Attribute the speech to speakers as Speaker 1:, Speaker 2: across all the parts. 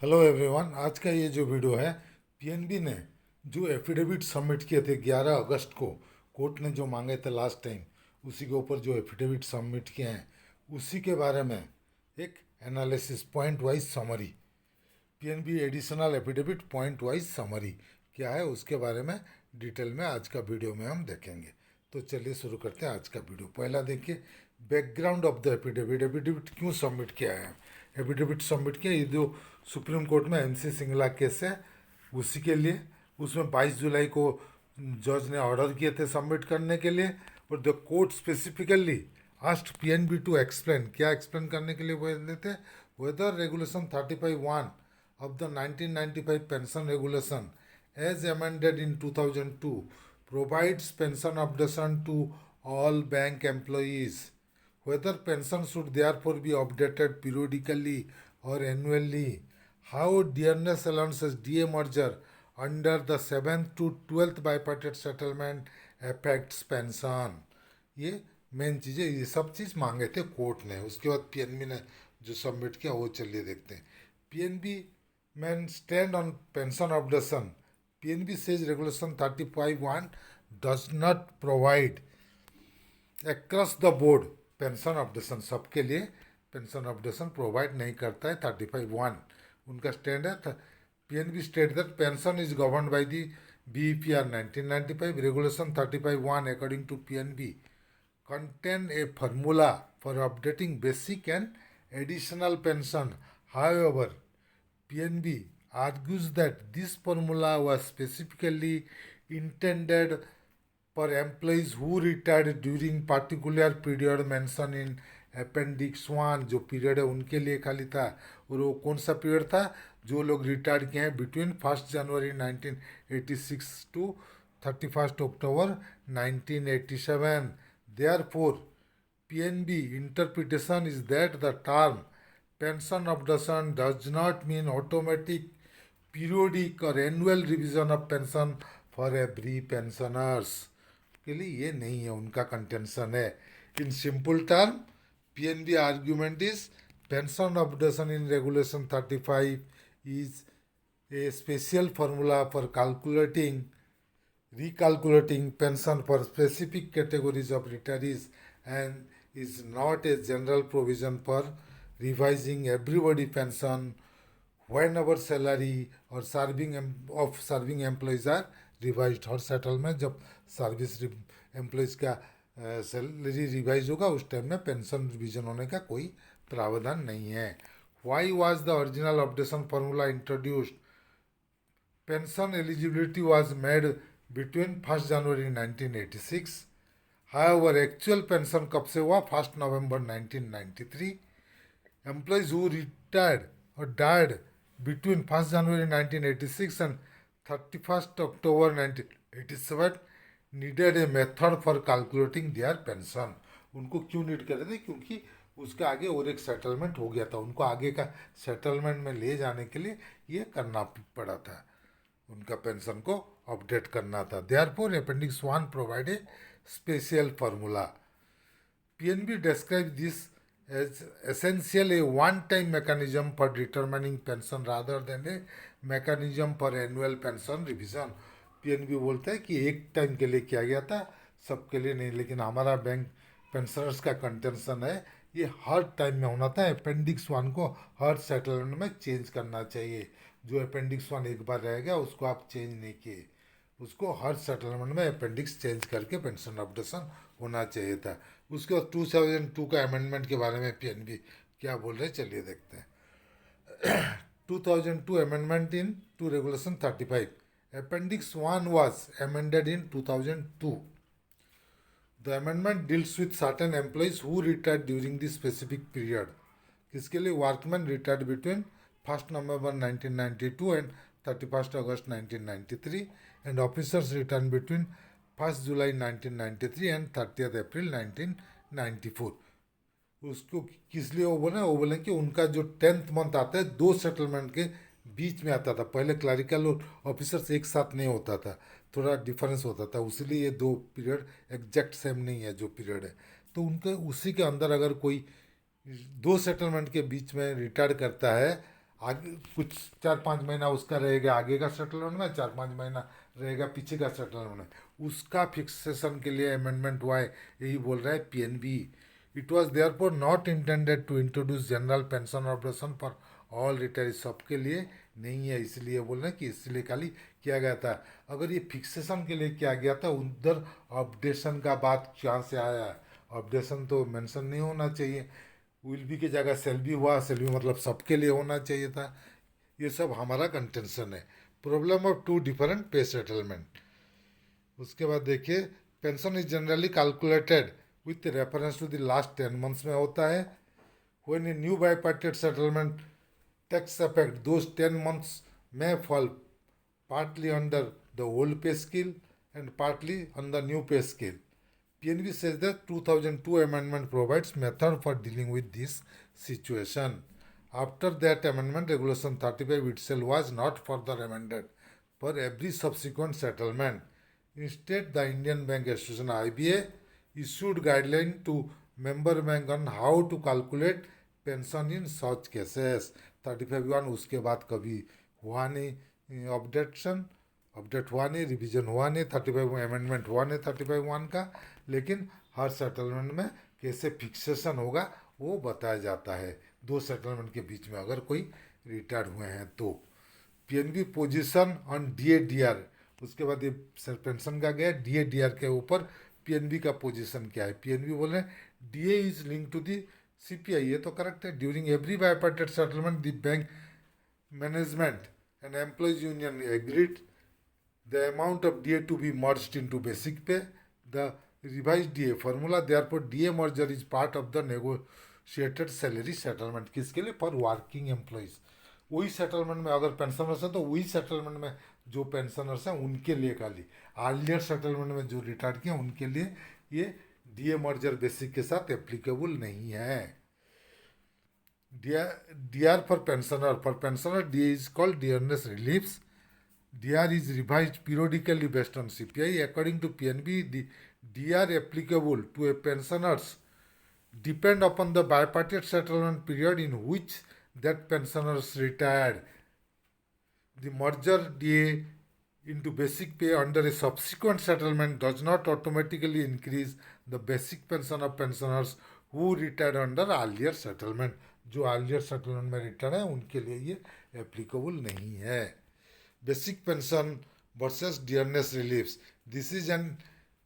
Speaker 1: Hello everyone. आज का ये जो वीडियो है, पीएनबी ने जो एफिडेविट सबमिट किए थे 11 अगस्त को, कोर्ट ने जो मांगे थे लास्ट टाइम, उसी के ऊपर जो एफिडेविट सबमिट किए हैं उसी के बारे में एक analysis point wise summary, PNB additional affidavit point wise summary क्या है उसके बारे में डिटेल में आज का वीडियो में हम देखेंगे। तो चलिए शुरू करते हैं आज का वीडियो। पहला देखिए background of the affidavit. Affidavit क्यों सबमिट किया है? एफिडेविट सबमिट किया ये जो सुप्रीम कोर्ट में एमसी सिंगला केस है उसी के लिए। उसमें 22 जुलाई को जज ने ऑर्डर किए थे सबमिट करने के लिए, और the court specifically asked PNB to explain, क्या एक्सप्लेन करने के लिए बोले थे, whether regulation 35(1) of the 1995 pension regulation as amended in 2002 provides pension updation to all bank employees, whether pension should therefore be updated periodically or annually, how dearness allowances DA merger under the 7th to 12th bipartite settlement affects pension। ये main चीज़ें, ये सब चीज़ मांगे थे court ने। उसके बाद PNB ने जो सबमिट किया वो चलिए देखते हैं। PNB men stand on pension updation. PNB says Regulation 35(1) does not provide across the board pension updation। सबके लिए पेंशन अपडेशन प्रोवाइड नहीं करता है 35(1). उनका स्टैंड है। PNB state that pension is govern by the BEPR 1995 regulation 35(1) according to PNB contain a formula for updating basic and additional pension. However, PNB argues that this formula was specifically intended for employees who retired during particular period mentioned in Appendix 1। जो period है उनके लिए खाली था, और वो कौन सा पीरियड था? जो लोग रिटायर किए हैं between 1 January 1986 to 31 October 1987। Therefore, PNB interpretation is that the term pension updation does not mean automatic, periodic or annual revision of pension for every pensioners। के लिए ये नहीं है, उनका कंटेंशन है। In simple term PNB argument is pension updation in regulation 35 is a special formula for recalculating pension for specific categories of retirees and is not a general provision for revising everybody pension whenever salary or serving employees are revised। Her settle में जब service employees का salary revise होगा उस time में pension revision होने का कोई प्रावधान नहीं है। Why was the original updation formula introduced? Pension eligibility was made between 1 January 1986। However actual pension कब से हुआ? 1 नवंबर 1993। एम्प्लॉयज़ हु रिटायर्ड और died between 1st January 1986 and 31st October 1987 needed a method for calculating their pension। उनको क्यों need कर रहे थे? क्योंकि उसका आगे और एक सेटलमेंट हो गया था, उनको आगे का सेटलमेंट में ले जाने के लिए ये करना पड़ा था, उनका पेंशन को अपडेट करना था। Therefore, Appendix 1 provide a special formula। PNB described this as essentially a one-time mechanism for determining pension rather than a mechanism for annual pension revision। PNB बोलता है कि एक टाइम के लिए किया गया था, सबके लिए नहीं। लेकिन हमारा बैंक पेंशनर्स का कंटेंशन है ये हर टाइम में होना था। अपेंडिक्स 1 को हर सेटलमेंट में चेंज करना चाहिए। जो अपेंडिक्स 1 एक बार रहेगा उसको आप चेंज नहीं किए, उसको हर सेटलमेंट में अपेंडिक्स चेंज करके पेंशन अपडेशन होना चाहिए था। उसके बाद 2002 का अमेंडमेंट के बारे में पीएनबी क्या बोल रहे हैं चलिए देखते हैं। 2002 amendment into regulation 35। Appendix 1 was amended in 2002। The amendment deals with certain employees who retired during this specific period. किसके लिए? Workman retired between 1 November 1992 and 31 August 1993 and officers returned between 1 July 1993 and 30 अप्रैल 1994। उसको किस लिए वो बोले? वो बोले कि उनका जो 10th मंथ आता है दो सेटलमेंट के बीच में आता था। पहले क्लरिकल और ऑफिसर्स एक साथ नहीं होता था, थोड़ा डिफरेंस होता था, इसलिए ये दो पीरियड एग्जैक्ट सेम नहीं है जो पीरियड है। तो उनके उसी के अंदर अगर कोई दो सेटलमेंट के बीच में रिटायर करता है आगे कुछ 4-5 महीना उसका रहेगा आगे का सेटलमेंट में, 4-5 महीना रहेगा पीछे का सेटलमेंट में, उसका फिक्सेशन के लिए अमेंडमेंट हुआ है, यही बोल रहा है PNB. It was therefore not intended to introduce general pension operation for all retiree, सबके लिए नहीं है, इसलिए बोल रहे हैं कि इसलिए खाली किया गया था। अगर ये फिक्सेशन के लिए किया गया था, उधर अपडेशन का बात कहाँ से आया? अपडेशन तो मेंशन नहीं होना चाहिए, विल बी की जगह सेल बी हुआ, सेल बी मतलब सबके लिए होना चाहिए था। ये सब हमारा कंटेंशन है। Problem of two different pay settlement. उसके बाद देखिए, pension is generally calculated with reference to the last 10 months में होता है। When a new bipartite settlement takes effect, those 10 months may fall partly under the old pay scale and partly on the new pay scale. PNB says that 2002 amendment provides method for dealing with this situation. After that amendment, Regulation 35 itself was not further amended for every subsequent settlement. Instead, the Indian Bank Association (IBA) issued guidelines to member bank on how to calculate pension in such cases. 35(1) उसके बाद कभी हुआ नहीं update हुआ नहीं, revision हुआ नहीं, 35 amendment हुआ नहीं 35(1) का, लेकिन हर सेटलमेंट में कैसे फिक्सेशन होगा वो बताया जाता है, दो सेटलमेंट के बीच में अगर कोई रिटायर हुए हैं तो। पीएनबी पोजीशन ऑन डीए-डीआर, उसके बाद ये पेंशन का गया, डीए-डीआर के ऊपर पीएनबी का पोजीशन क्या है? पीएनबी बोल रहे हैं DA is link to the CPI, ये तो करेक्ट है। During every bipartite settlement the bank management and employees union agreed the amount of DA to be merged into basic pay. The revised DA formula, therefore DA merger is part of the negotiated salary settlement. किसके लिए? For working employees. वही settlement में अगर pensioners हैं तो वही settlement में जो पेंशनर्स हैं उनके लिए खाली, अर्लियर सेटलमेंट में जो रिटायर किए उनके लिए ये डीए मर्जर बेसिक के साथ एप्लीकेबल नहीं है। DR for pensioner DA is called dearness relief. DR is revised periodically based on CPI. According to PNB, the DR applicable to a pensioners depend upon the bipartite settlement period in which that pensioners retired. The merger DA into basic pay under a subsequent settlement does not automatically increase the basic pension of pensioners who retired under earlier settlement. जो earlier settlement में retire है उनके लिए ये applicable नहीं है। Basic pension versus dearness reliefs. This is an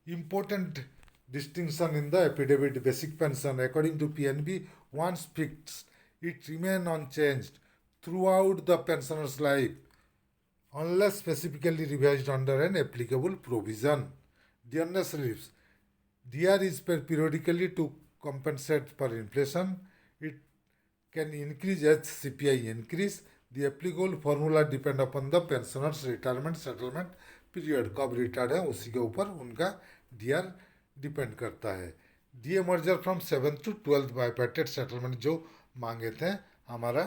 Speaker 1: important distinction in the affidavit. Basic pension, according to PNB, once fixed, it remains unchanged throughout the pensioner's life, unless specifically revised under an applicable provision. Dearness reliefs. DR is paid periodically to compensate for inflation. It can increase as CPI increase. The applicable formula depend upon the pensioners retirement settlement period. कब retired है उसी के ऊपर उनका DR depend करता है। DA merger from 7th to 12th bipartite settlement जो मांगे थे हमारा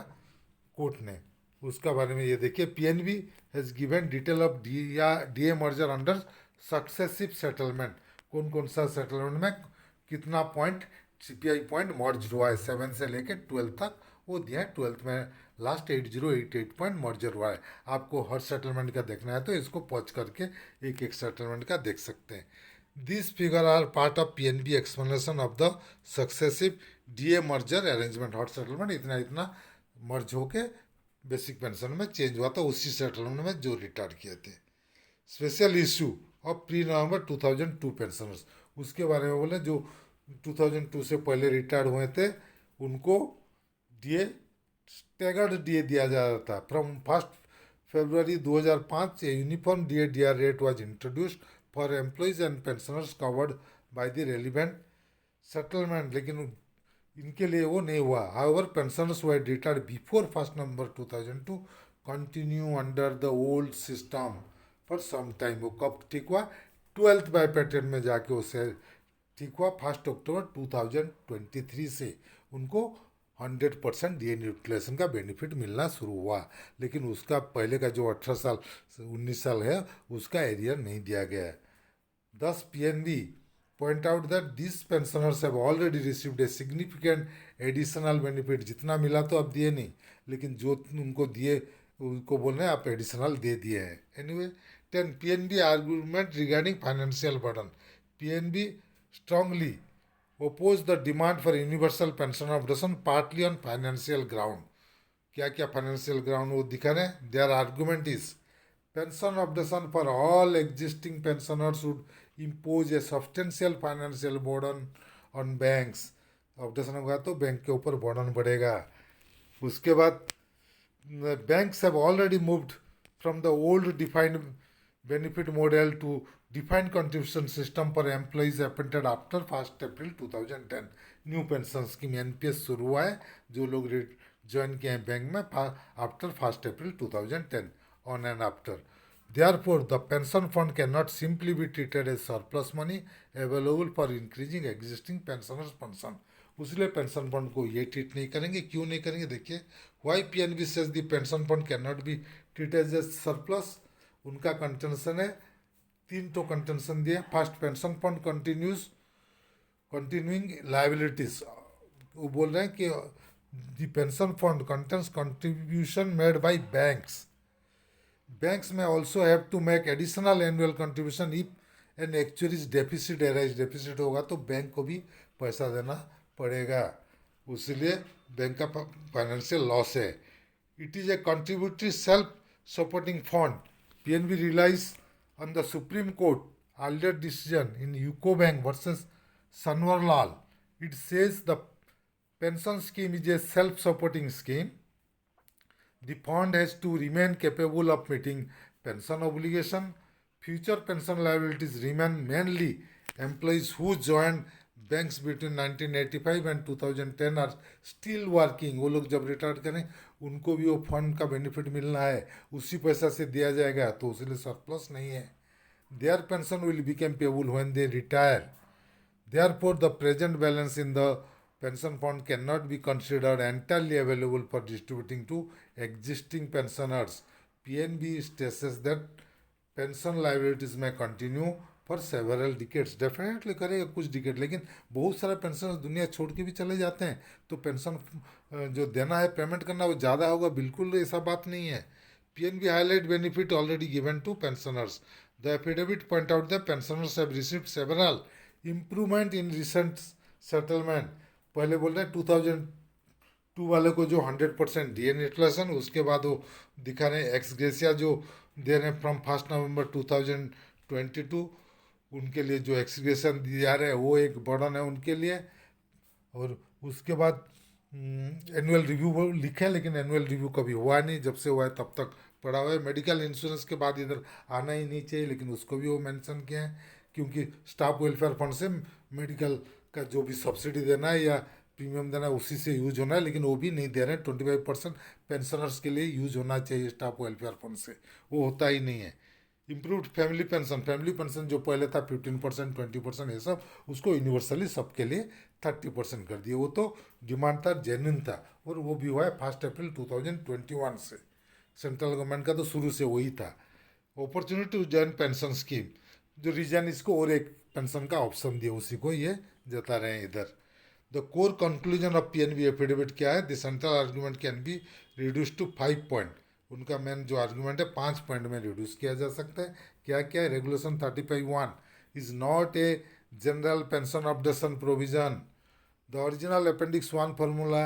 Speaker 1: कोर्ट ने, उसका बारे में ये देखिए। PNB has given detail of DA merger under successive settlement, कौन कौन सा सेटलमेंट में कितना पॉइंट सीपीआई पॉइंट मर्ज हुआ है, 7 से लेकर 12 तक वो दिया है। 12th में लास्ट 8088 पॉइंट मर्जर हुआ है। आपको हर सेटलमेंट का देखना है तो इसको पॉज करके एक एक सेटलमेंट का देख सकते हैं। This figure are part of PNB explanation of the successive DA merger arrangement. हर सेटलमेंट इतना इतना मर्ज होके बेसिक पेंशन में चेंज हुआ था उसी सेटलमेंट में जो रिटायर किए थे। Special issue of pre November 2002 pensioners, उसके बारे में बोले जो 2002 से पहले रिटायर हुए थे उनको डीए स्टैगर्ड डीए दिया जा रहा था। From 1 February 2005 a uniform DA DR rate was introduced for employees and pensioners covered by the relevant settlement, लेकिन इनके लिए वो नहीं हुआ। However pensioners were retired before 1 November 2002 continue under the old system for some time. वो कब ठीक हुआ? 12th बाईपार्टेड में जाके उसे ठीक हुआ 1 अक्टूबर 2023 से उनको 100% डीए न्यूट्रिलेशन का बेनिफिट मिलना शुरू हुआ, लेकिन उसका पहले का जो 18 साल 19 साल है उसका एरियर नहीं दिया गया है। Thus, PNB point out that these pensioners have already received a significant additional benefit. जितना मिला तो अब दिए नहीं, लेकिन जो उनको दिए उनको बोल रहे हैं आप एडिशनल दे दिए हैं। Anyway 10 PNB argument regarding financial burden. PNB strongly oppose the demand for universal pension obligation partly on financial ground। क्या क्या फाइनेंशियल ग्राउंड वो दिखा रहे हैं। Their argument is pension obligation for all existing pensioners would impose a substantial financial burden on banks. Obligation होगा तो bank के ऊपर बर्डन बढ़ेगा। उसके बाद banks have already moved from the old defined benefit model to defined contribution system for employees appointed after 1st April 2010। New pension scheme NPS शुरू हुआ है जो लोग ज्वाइन किए हैं बैंक में after 1st April 2010 on and after। Therefore, the pension fund cannot simply be treated as surplus money available for increasing existing pensioners' pension। उसलिए pension fund को ये ट्रीट नहीं करेंगे। क्यों नहीं करेंगे देखिए। Why PNB says the pension fund can not be treated as surplus. उनका कंटेंशन है, तीन तो कंटेंशन दिए। First, pension fund continuing liabilities. वो बोल रहे हैं कि the pension fund contains contribution made by banks. Banks may also have to make additional annual contribution if an actuary's deficit arise। Deficit होगा तो बैंक को भी पैसा देना पड़ेगा, उसलिए बैंक का फाइनेंशियल लॉस है। It is a contributory self supporting fund. PNB relies on the supreme court earlier decision in UCO bank versus Sanwarlal. It says the pension scheme is a self supporting scheme. The fund has to remain capable of meeting pension obligation. Future pension liabilities remain mainly employees who joined banks between 1985 and 2010 are still working। वो लोग जब retire करें उनको भी वो fund का benefit मिलना है, उसी पैसा से दिया जाएगा, तो उसलिए सरप्लस नहीं है। Their pension will become payable when they retire। Therefore, the present balance in the pension fund cannot be considered entirely available for distributing to existing pensioners। PNB stresses that pension liabilities may continue for several decades। Definitely करेगा कुछ decade, लेकिन बहुत सारे pension दुनिया छोड़ के भी चले जाते हैं, तो पेंशन जो देना है पेमेंट करना वो ज़्यादा होगा, बिल्कुल ऐसा बात नहीं है। PNB highlight benefit already given to pensioners। The affidavit point out that pensioners have received several improvement in recent settlement। पहले बोल रहे हैं 2002 वाले को जो 100% डीएनएटलेशन, उसके बाद वो दिखा रहे हैं एक्स ग्रेसिया जो दे रहे हैं फ्रॉम 1 नवंबर 2022। उनके लिए जो एक्सग्रेशन दिए जा रहे हैं वो एक बर्डन है उनके लिए। और उसके बाद एनुअल रिव्यू लिखे, लेकिन एनुअल रिव्यू कभी हुआ नहीं, जब से हुआ है तब तक पड़ा हुआ है। मेडिकल इंश्योरेंस के बाद इधर आना ही नहीं चाहिए, लेकिन उसको भी वो मेंशन किए हैं, क्योंकि स्टाफ वेलफेयर फंड से मेडिकल का जो भी सब्सिडी देना है या प्रीमियम देना है उसी से यूज होना है, लेकिन वो भी नहीं दे रहे हैं। 25% पेंशनर्स के लिए यूज होना चाहिए स्टाफ वेलफेयर फंड से, वो होता ही नहीं है। Improved family pension, family pension जो पहले था 15%, 20% ये सब, उसको यूनिवर्सली सबके लिए 30% कर दिए। वो तो डिमांड था, जेन्युइन था, और वो भी हुआ है 1 अप्रैल 2021 से। सेंट्रल गवर्नमेंट का तो शुरू से वही था। Opportunity to join pension scheme, जो रीजन इसको और एक पेंशन का ऑप्शन दिया, उसी को ये जता रहे हैं इधर। The core conclusion of PNB affidavit क्या है। The central argument can be reduce to 5 point. उनका मेन जो आर्गूमेंट है 5 पॉइंट में रिड्यूस किया जा सकता है। क्या क्या है। Regulation 35(1) is not a general pension obligation provision. The original appendix 1 formula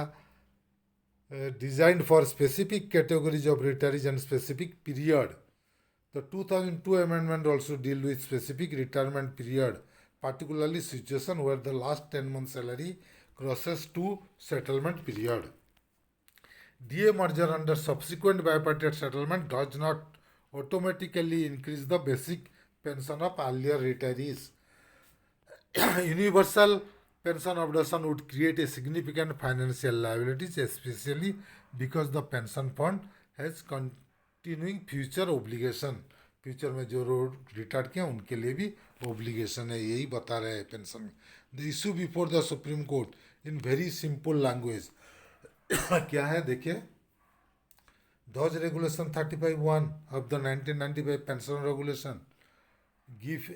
Speaker 1: designed for specific categories of retirees and specific period। The 2002 amendment also deal with specific retirement period, particularly situation where the last 10 months salary crosses to settlement period। DA merger under subsequent bipartite settlement does not automatically increase the basic pension of earlier retirees। Universal pension obligation would create a significant financial liabilities, especially because the pension fund has continuing future obligation। Future में जो retire किए उनके लिए भी obligation है, यही बता रहे हैं pension. The issue before the supreme court in very simple language क्या है देखिए। Those regulation 35(1) of the 1995 pension regulation give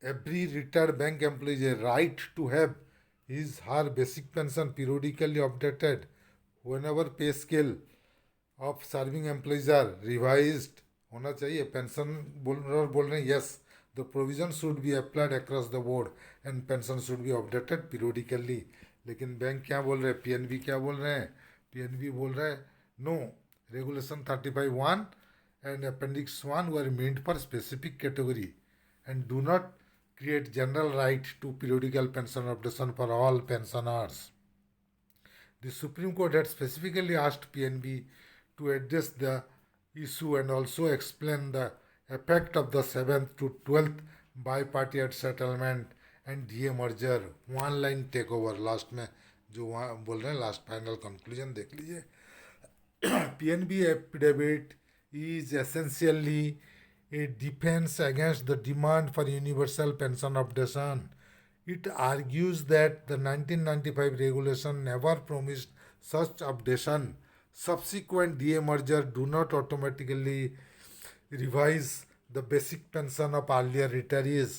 Speaker 1: every retired bank employee a right to have his her basic pension periodically updated whenever pay scale of serving employees are revised होना चाहिए। पेंशन बोल रहे हैं yes, the provision should be applied across the board and pension should be updated periodically. लेकिन bank क्या बोल रहे हैं, पीएनबी क्या बोल रहे हैं, पीएनबी बोल रहे हैं no, regulation 35(1) and appendix 1 were meant for specific category and do not create general right to periodical pension updation for all pensioners. The Supreme Court had specifically asked PNB to address the issue and also explain the effect of the 7th to 12th bipartite settlement and DA merger one line takeover। Last में जो वहाँ बोल रहे हैं last final conclusion देख लीजिए। PNB affidavit is essentially a defense against the demand for universal pension updation. It argues that the 1995 regulation never promised such updation. Subsequent DA merger do not automatically revise the basic pension of earlier retirees,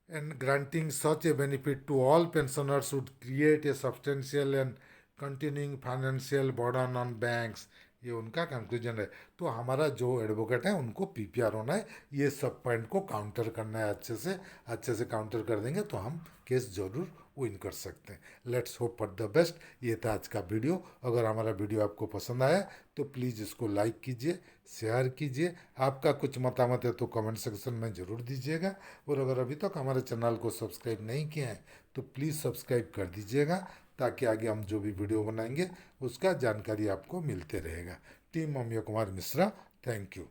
Speaker 1: and granting such a benefit to all pensioners would create a substantial and continuing financial burden on banks। ये उनका conclusion है। तो हमारा जो advocate है उनको PPR होना है, ये सब पॉइंट को काउंटर करना है, अच्छे से काउंटर कर देंगे तो हम केस जरूर विन कर सकते हैं। Let's hope for the best. ये था आज का वीडियो। अगर हमारा वीडियो आपको पसंद आया तो प्लीज़ इसको लाइक कीजिए, शेयर कीजिए। आपका कुछ मतामत है तो कमेंट सेक्शन में ज़रूर दीजिएगा। और अगर अभी तक हमारे चैनल को सब्सक्राइब नहीं किए हैं तो प्लीज़ सब्सक्राइब कर दीजिएगा, ताकि आगे हम जो भी वीडियो बनाएंगे उसका जानकारी आपको मिलते रहेगा। Team Amiya Kumar Mishra, thank you.